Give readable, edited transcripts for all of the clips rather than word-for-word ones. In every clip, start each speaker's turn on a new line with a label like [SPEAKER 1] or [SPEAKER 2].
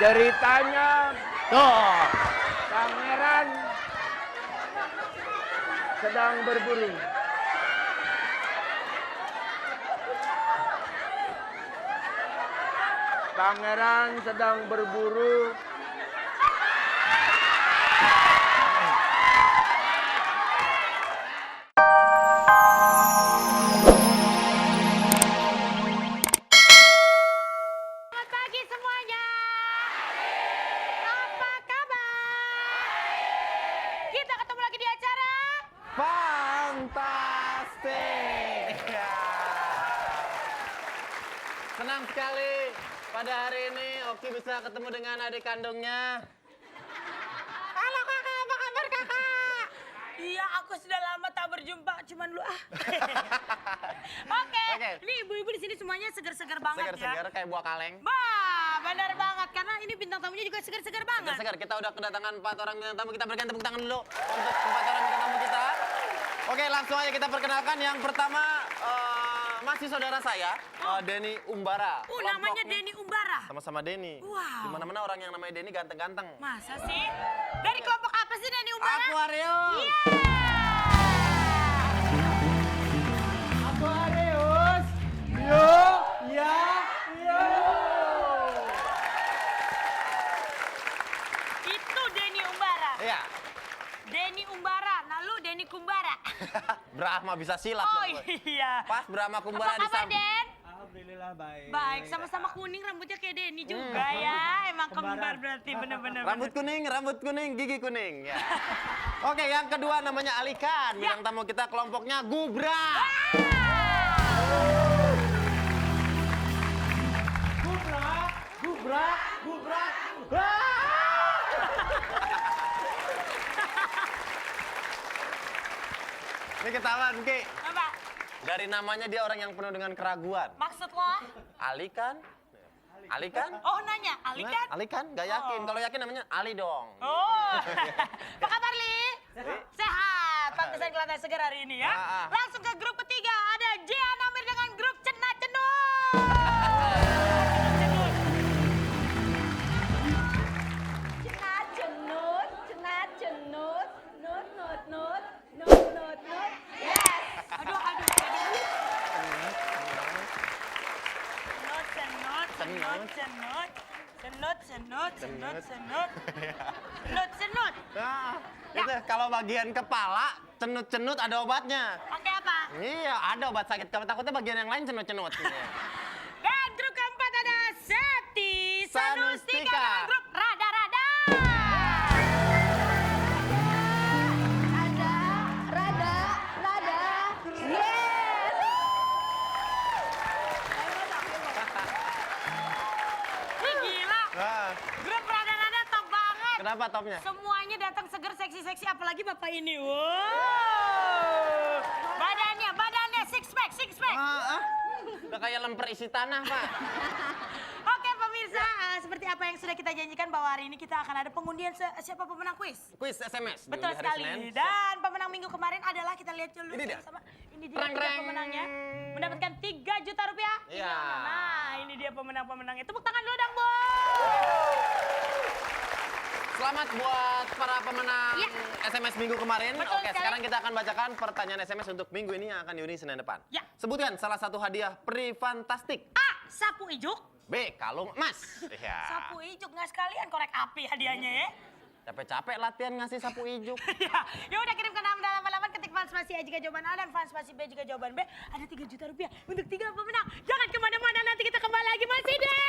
[SPEAKER 1] Ceritanya
[SPEAKER 2] Tuh.
[SPEAKER 1] pangeran sedang berburu. Pangeran sedang berburu.
[SPEAKER 3] Selamat pagi semuanya. Apa kabar? Kita ketemu lagi di acara.
[SPEAKER 2] Fantastik. Ya. Senang sekali pada hari ini Oki bisa ketemu dengan adik kandungnya.
[SPEAKER 3] Halo kakak, apa kabar kakak? Iya, aku sudah lama tak berjumpa, cuman lu Oke, ini ibu-ibu di sini semuanya segar-segar banget
[SPEAKER 2] Segar-segar
[SPEAKER 3] ya.
[SPEAKER 2] kayak buah kaleng.
[SPEAKER 3] Bah, benar banget karena ini bintang tamunya juga segar-segar banget.
[SPEAKER 2] Segar-segar, kita udah kedatangan 4 orang bintang tamu. Kita berikan tepuk tangan dulu untuk 4 orang bintang tamu kita. Oke, langsung aja kita perkenalkan. Yang pertama masih saudara saya, Denny Umbara.
[SPEAKER 3] Namanya Denny Umbara.
[SPEAKER 2] Sama-sama Denny.
[SPEAKER 3] Wow.
[SPEAKER 2] Dimana-mana orang yang namanya Denny ganteng-ganteng.
[SPEAKER 3] Masa sih? Dari kelompok apa sih Denny Umbara?
[SPEAKER 2] Aquarius.
[SPEAKER 3] Iya.
[SPEAKER 1] Aquarius. Yo, ya, yo.
[SPEAKER 3] Itu Denny Umbara.
[SPEAKER 2] Iya.
[SPEAKER 3] Denny Umbara, lalu Denny Kumbara.
[SPEAKER 2] Brahma bisa silat
[SPEAKER 3] Oh
[SPEAKER 2] dong, gue.
[SPEAKER 3] iya.
[SPEAKER 2] Pas Brahma Kumbara
[SPEAKER 3] Apa kabar
[SPEAKER 2] disambung.
[SPEAKER 3] Den?
[SPEAKER 1] Alhamdulillah baik.
[SPEAKER 3] Baik, sama-sama kuning rambutnya kayak Denny juga ya. Emang kembar berarti bener-bener.
[SPEAKER 2] Rambut kuning, gigi kuning. Ya. Oke, yang kedua namanya Alikan. Bintang tamu kita kelompoknya Gubra.
[SPEAKER 1] Gubrak.
[SPEAKER 2] Ini ketahuan, Ki.
[SPEAKER 3] Apa?
[SPEAKER 2] Dari namanya dia orang yang penuh dengan keraguan.
[SPEAKER 3] Maksud lo?
[SPEAKER 2] Alikan? Alikan?
[SPEAKER 3] Oh nanya, Ali kan?
[SPEAKER 2] Alikan? Gak yakin.
[SPEAKER 3] Oh.
[SPEAKER 2] Kalau yakin namanya Ali dong.
[SPEAKER 3] Oh. Apa kabar Li? Sehat. Pantesan kelihatan segar hari ini ya. Langsung ke grup ketiga. Ada Jian Amir dengan grup Cenat Cenut.
[SPEAKER 4] Cenat cenut, cenat cenut, nut nut nut, nut nut nut. Yes.
[SPEAKER 3] Aduh. Cenut.
[SPEAKER 2] Nah, itu kalau bagian kepala, cenut-cenut ada obatnya.
[SPEAKER 3] Pakai apa?
[SPEAKER 2] Iya, ada obat sakit. Kalau takutnya bagian yang lain cenut-cenut.
[SPEAKER 3] Dan grup keempat ada Septi Sanustika
[SPEAKER 2] Sanustika.
[SPEAKER 3] dengan grup Rada.
[SPEAKER 4] Rada. Yes.
[SPEAKER 3] Ih gila,
[SPEAKER 2] Nah,
[SPEAKER 3] grup Rada top banget.
[SPEAKER 2] kenapa topnya?
[SPEAKER 3] Semuanya datang seger seksi-seksi apalagi bapak ini. Wow. Badannya six pack.
[SPEAKER 2] Udah kayak lemper isi tanah, Pak.
[SPEAKER 3] Oke pemirsa, seperti apa yang sudah kita janjikan bahwa hari ini kita akan ada pengundian siapa pemenang kuis.
[SPEAKER 2] Kuis SMS di
[SPEAKER 3] Betul
[SPEAKER 2] hari
[SPEAKER 3] sekali.
[SPEAKER 2] Senin.
[SPEAKER 3] Dan pemenang minggu kemarin adalah kita lihat dulu
[SPEAKER 2] Ini dia.
[SPEAKER 3] sama. Ini dia
[SPEAKER 2] Reng,
[SPEAKER 3] tiga
[SPEAKER 2] reng.
[SPEAKER 3] pemenangnya. Mendapatkan 3 juta rupiah.
[SPEAKER 2] Iya.
[SPEAKER 3] Nah, ini dia pemenang-pemenangnya. Tepuk tangan dulu dong, Bu.
[SPEAKER 2] Selamat buat para pemenang
[SPEAKER 3] Iya.
[SPEAKER 2] SMS minggu kemarin.
[SPEAKER 3] Betul
[SPEAKER 2] Oke,
[SPEAKER 3] sekali.
[SPEAKER 2] sekarang kita akan bacakan pertanyaan SMS untuk minggu ini yang akan diundi Senin depan.
[SPEAKER 3] Ya.
[SPEAKER 2] Sebutkan salah satu hadiah Prifantastik.
[SPEAKER 3] A. Sapu ijuk.
[SPEAKER 2] B. Kalung emas. Iya.
[SPEAKER 3] Sapu ijuk nggak sekalian korek api hadiahnya ya.
[SPEAKER 2] Capek-capek latihan ngasih sapu ijuk.
[SPEAKER 3] Ya udah kirim ke nama dalam halaman ketik fans spasi A jika jawaban A dan fans spasi B jika jawaban B. Ada 3 juta rupiah untuk 3 pemenang. Jangan kemana-mana, nanti kita kembali lagi masih deh.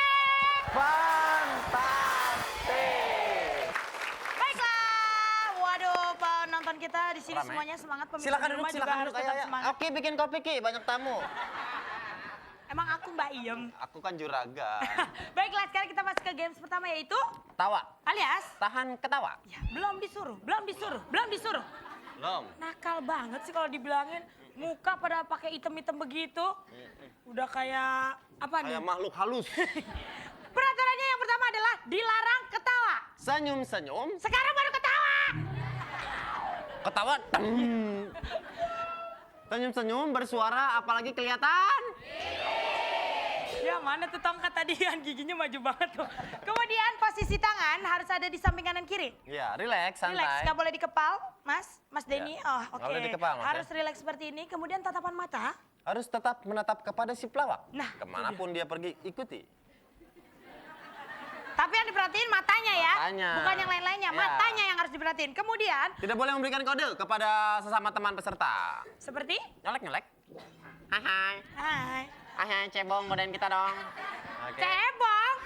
[SPEAKER 2] Fantastik.
[SPEAKER 3] Baiklah. Waduh, penonton kita di sini
[SPEAKER 2] Ramai.
[SPEAKER 3] semuanya semangat. Pemirsa
[SPEAKER 2] Silakan
[SPEAKER 3] di
[SPEAKER 2] duduk,
[SPEAKER 3] rumah juga
[SPEAKER 2] silakan
[SPEAKER 3] harus
[SPEAKER 2] duduk.
[SPEAKER 3] tetap
[SPEAKER 2] Ayo.
[SPEAKER 3] semangat.
[SPEAKER 2] Oke, bikin kopi, Ki. Banyak tamu.
[SPEAKER 3] Emang aku Mbak Iem.
[SPEAKER 2] Aku kan juragan.
[SPEAKER 3] Baiklah, sekarang kita masuk ke games pertama yaitu
[SPEAKER 2] Tawa.
[SPEAKER 3] alias
[SPEAKER 2] Tahan ketawa.
[SPEAKER 3] ya, belum disuruh.
[SPEAKER 2] Belum.
[SPEAKER 3] Nakal banget sih kalau dibilangin muka pada pakai item-item begitu. Udah kayak apa nih?
[SPEAKER 2] Kayak makhluk halus.
[SPEAKER 3] Peraturannya yang pertama adalah dilarang ketawa.
[SPEAKER 2] Senyum-senyum.
[SPEAKER 3] Sekarang baru ketawa.
[SPEAKER 2] Ketawa. Senyum-senyum bersuara apalagi kelihatan.
[SPEAKER 3] Ya mana tuh tongkat tadi yang giginya maju banget tuh. Kemudian pas posisi tangan harus ada di samping kanan kiri.
[SPEAKER 2] Iya, relax, santai.
[SPEAKER 3] Relax, nggak boleh di kepal, Mas Denny. Oh, oke.
[SPEAKER 2] Nggak boleh di kepal, Mas,
[SPEAKER 3] harus relax seperti ini. Kemudian tatapan mata.
[SPEAKER 2] Harus tetap menatap kepada si pelawak.
[SPEAKER 3] Nah,
[SPEAKER 2] kemanapun dia pergi, ikuti.
[SPEAKER 3] Tapi yang diperhatiin matanya ya,
[SPEAKER 2] Matanya.
[SPEAKER 3] bukan yang lain-lainnya.
[SPEAKER 2] Ya.
[SPEAKER 3] Matanya yang harus diperhatiin. Kemudian,
[SPEAKER 2] Tidak boleh memberikan kode kepada sesama teman peserta.
[SPEAKER 3] seperti,
[SPEAKER 2] Nyelek. Hai.
[SPEAKER 3] hai,
[SPEAKER 2] Hai, cebong, godain kita dong. Oke.
[SPEAKER 3] cebong.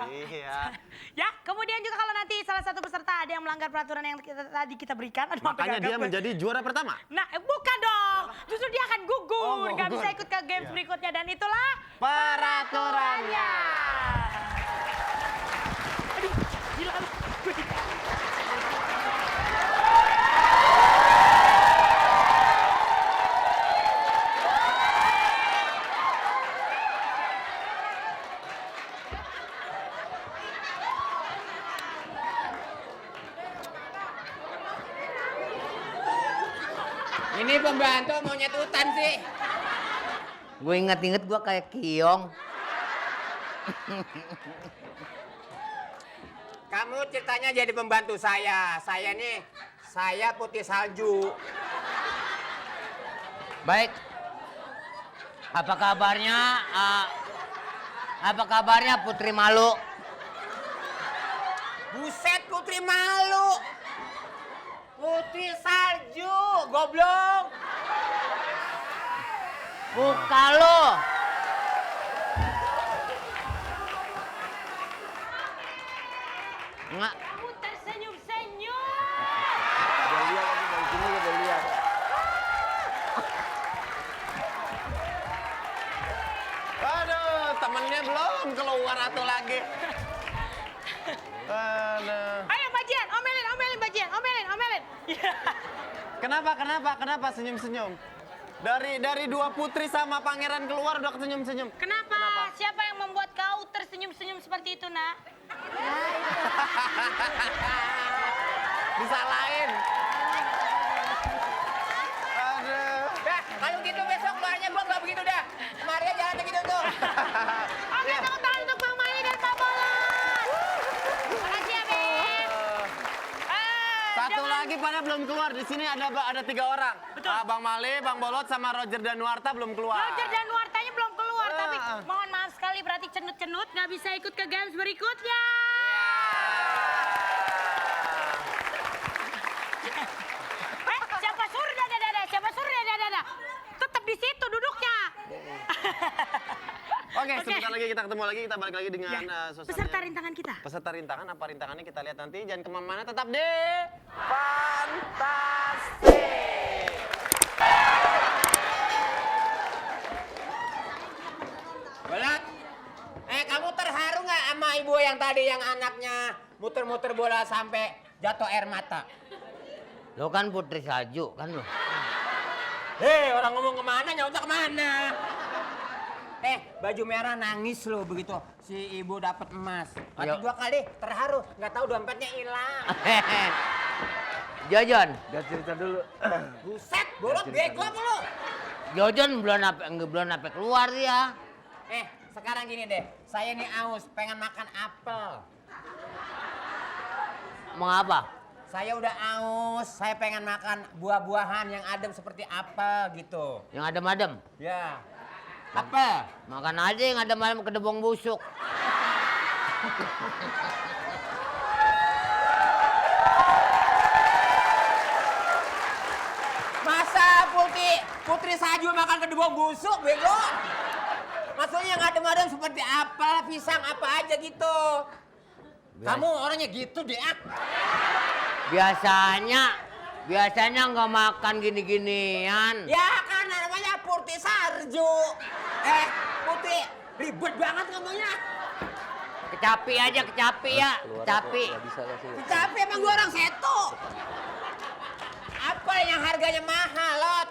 [SPEAKER 2] Iya.
[SPEAKER 3] Ya, kemudian juga kalau nanti salah satu peserta ada yang melanggar peraturan yang tadi kita berikan. Aduh, sampai
[SPEAKER 2] Makanya
[SPEAKER 3] gagap
[SPEAKER 2] dia
[SPEAKER 3] gue.
[SPEAKER 2] menjadi juara pertama.
[SPEAKER 3] Nah, bukan dong. Justru dia akan gugur.
[SPEAKER 2] Oh,
[SPEAKER 3] Nggak
[SPEAKER 2] gugur.
[SPEAKER 3] bisa ikut ke games berikutnya. Dan itulah
[SPEAKER 2] Peraturannya.
[SPEAKER 3] Aduh, gila lu.
[SPEAKER 5] Ini pembantu mau nyetutan sih. Gue inget-inget gue kayak Kiong. Kamu ceritanya jadi pembantu saya. Saya putih salju. Baik. Apa kabarnya? Apa kabarnya Putri Malu? Buset Putri Malu. Putri salju, goblok. Buka lo. Nggak.
[SPEAKER 3] Kamu tersenyum-senyum.
[SPEAKER 1] Udah lihat lagi dari sini udah lihat.
[SPEAKER 2] Aduh, temennya belum keluar atau lagi. Aduh.
[SPEAKER 3] Ayo Bajian, omelin Bajian, omelin. Ya.
[SPEAKER 2] Kenapa senyum-senyum? Dari dua putri sama pangeran keluar udah senyum-senyum.
[SPEAKER 3] Kenapa? Siapa yang membuat kau tersenyum-senyum seperti itu, Nak?
[SPEAKER 2] Disalahin. Aduh.
[SPEAKER 5] Dah, kalau gitu besok keluarnya gua nggak begitu dah. Maria jalannya gitu tuh.
[SPEAKER 3] Oke, tepuk tangan untuk Bang Mali dan Pak Bolos. Makasih ya, Beb.
[SPEAKER 2] Satu lagi pada belum keluar. Di sini ada 3 orang.
[SPEAKER 3] Betul.
[SPEAKER 2] Bang Mali, Bang Bolot sama Roger Danuarta belum keluar.
[SPEAKER 3] Roger dan Nuartanya belum keluar, tapi mohon maaf sekali berarti cenut-cenut nggak bisa ikut ke games berikutnya. Siapa suruh dada? Tetap di situ duduknya.
[SPEAKER 2] Oke, sebentar lagi kita ketemu lagi. Kita balik lagi dengan suasana.
[SPEAKER 3] Peserta rintangan kita.
[SPEAKER 2] Peserta rintangan, apa rintangannya kita lihat nanti. Jangan kemana-mana, tetap di Fantastik.
[SPEAKER 5] Bolot. Kamu terharu nggak sama ibu yang tadi yang anaknya muter-muter bola sampai jatuh air mata? Lo kan putri salju kan lo? Hei, orang ngomong kemana, nyauta kemana? Baju merah nangis lo begitu si ibu dapat emas. Mati 2 kali terharu, nggak tahu dompetnya hilang. Jojon.
[SPEAKER 1] Udah cerita dulu.
[SPEAKER 5] Buset, Bolot bego apa lo?
[SPEAKER 6] Jojon belum apa keluar ya.
[SPEAKER 5] Sekarang gini deh, saya nih aus, pengen makan apel.
[SPEAKER 6] Mau apa?
[SPEAKER 5] Saya udah aus, saya pengen makan buah-buahan yang adem seperti apel gitu.
[SPEAKER 6] Yang adem-adem.
[SPEAKER 5] Ya. Apel.
[SPEAKER 6] Makan aja yang adem-adem kedebong busuk.
[SPEAKER 5] Masa putri salju makan kedebong busuk, bego? Maksudnya yang adem-adem seperti apel, pisang, apa aja gitu. Kamu orangnya gitu deh,
[SPEAKER 6] Biasanya nggak makan gini-ginian.
[SPEAKER 5] Ya kan namanya Putri Sarju. Putri, ribet banget ngomongnya.
[SPEAKER 6] Kecapi ya. Kecapi.
[SPEAKER 5] Kecapi emang gua orang seto. Apa yang harganya mahal, Lot?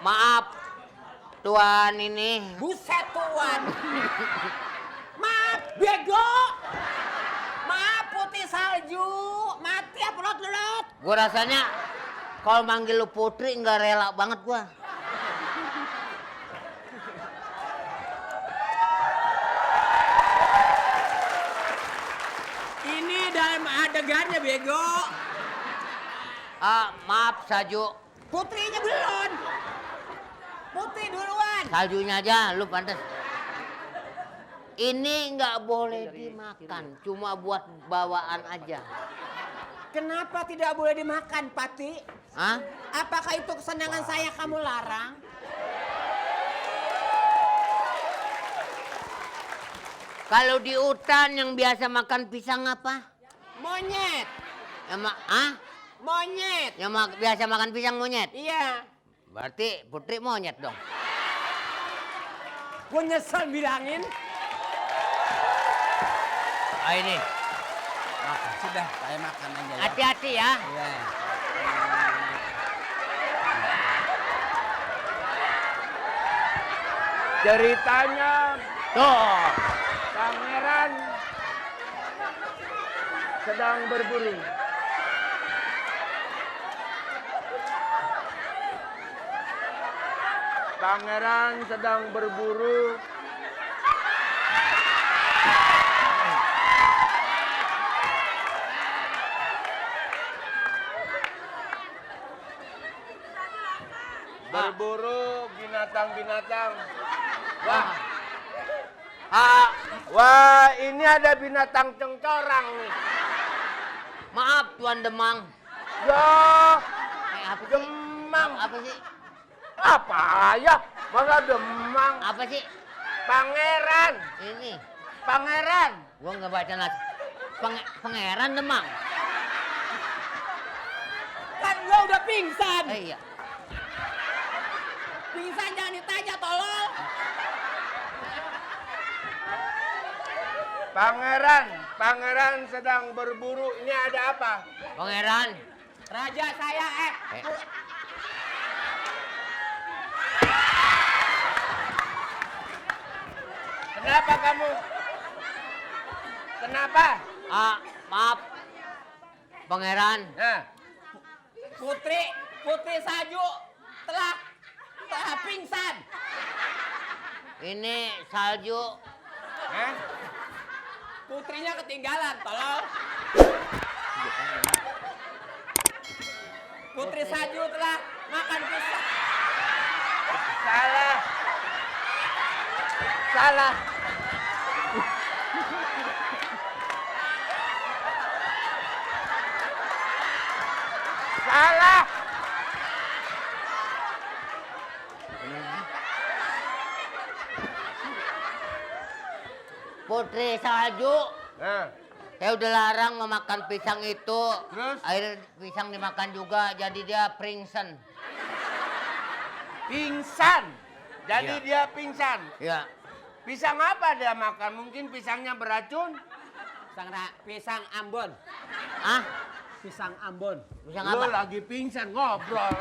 [SPEAKER 6] Maaf, Tuan ini.
[SPEAKER 5] Buset, Tuan. Maaf, bego. Maaf, Putri Salju. Mati apa, Lot, Lot?
[SPEAKER 6] Gue rasanya kalau manggil lu Putri nggak rela banget gua.
[SPEAKER 5] adegannya bego.
[SPEAKER 6] Maaf Salju.
[SPEAKER 5] Putrinya belum. Putri duluan.
[SPEAKER 6] Saljunya aja, lu pantas. Ini nggak boleh dimakan, cuma buat bawaan aja.
[SPEAKER 5] Kenapa tidak boleh dimakan, Pati?
[SPEAKER 6] Hah?
[SPEAKER 5] Apakah itu kesenangan saya kamu larang?
[SPEAKER 6] Kalau di hutan yang biasa makan pisang apa?
[SPEAKER 5] Monyet. Monyet.
[SPEAKER 6] Yang biasa makan pisang monyet?
[SPEAKER 5] Iya.
[SPEAKER 6] Berarti Putri monyet dong.
[SPEAKER 5] Gue nyesel bilangin.
[SPEAKER 6] Ini.
[SPEAKER 5] Sudah, saya makan aja ya.
[SPEAKER 6] Hati-hati ya.
[SPEAKER 5] Iya.
[SPEAKER 1] Ceritanya
[SPEAKER 6] Tuh.
[SPEAKER 1] pangeran sedang berburu. Pangeran sedang berburu. Berburu binatang-binatang. Wah, ini ada binatang cengcorang nih.
[SPEAKER 6] Maaf Tuan Demang.
[SPEAKER 1] Ya,
[SPEAKER 6] Apa sih?
[SPEAKER 1] Demang.
[SPEAKER 6] Apa sih?
[SPEAKER 1] Apa ya? Masa Demang?
[SPEAKER 6] Apa sih?
[SPEAKER 1] Pangeran.
[SPEAKER 6] Ini.
[SPEAKER 1] Pangeran.
[SPEAKER 6] Gua nggak baca nas. Pangeran Demang.
[SPEAKER 5] Kan gua udah pingsan.
[SPEAKER 6] Iya.
[SPEAKER 5] Pingsan jangan ditanya, tolol.
[SPEAKER 1] Pangeran sedang berburu. Ini ada apa?
[SPEAKER 6] Pangeran.
[SPEAKER 5] Raja saya,
[SPEAKER 1] Kenapa kamu? Kenapa?
[SPEAKER 6] Maaf. Pangeran.
[SPEAKER 1] Nah,
[SPEAKER 5] Putri Salju telah pingsan.
[SPEAKER 6] Ini Salju.
[SPEAKER 1] Hah?
[SPEAKER 5] Putrinya ketinggalan, tolol. Putri Salju telah makan pisang.
[SPEAKER 1] Salah. Salah. Salah.
[SPEAKER 6] Putri Salju.
[SPEAKER 1] Nah,
[SPEAKER 6] Saya udah larang memakan pisang itu.
[SPEAKER 1] Terus?
[SPEAKER 6] Air pisang dimakan juga, jadi dia pringsen.
[SPEAKER 1] pingsan. Jadi
[SPEAKER 6] Iya.
[SPEAKER 1] dia pingsan.
[SPEAKER 6] Ya.
[SPEAKER 1] Pisang apa dia makan? Mungkin pisangnya beracun.
[SPEAKER 5] Pisang Ambon.
[SPEAKER 6] Ah,
[SPEAKER 5] Pisang Ambon.
[SPEAKER 6] pisang
[SPEAKER 1] Lu
[SPEAKER 6] apa?
[SPEAKER 1] lagi pingsan ngobrol.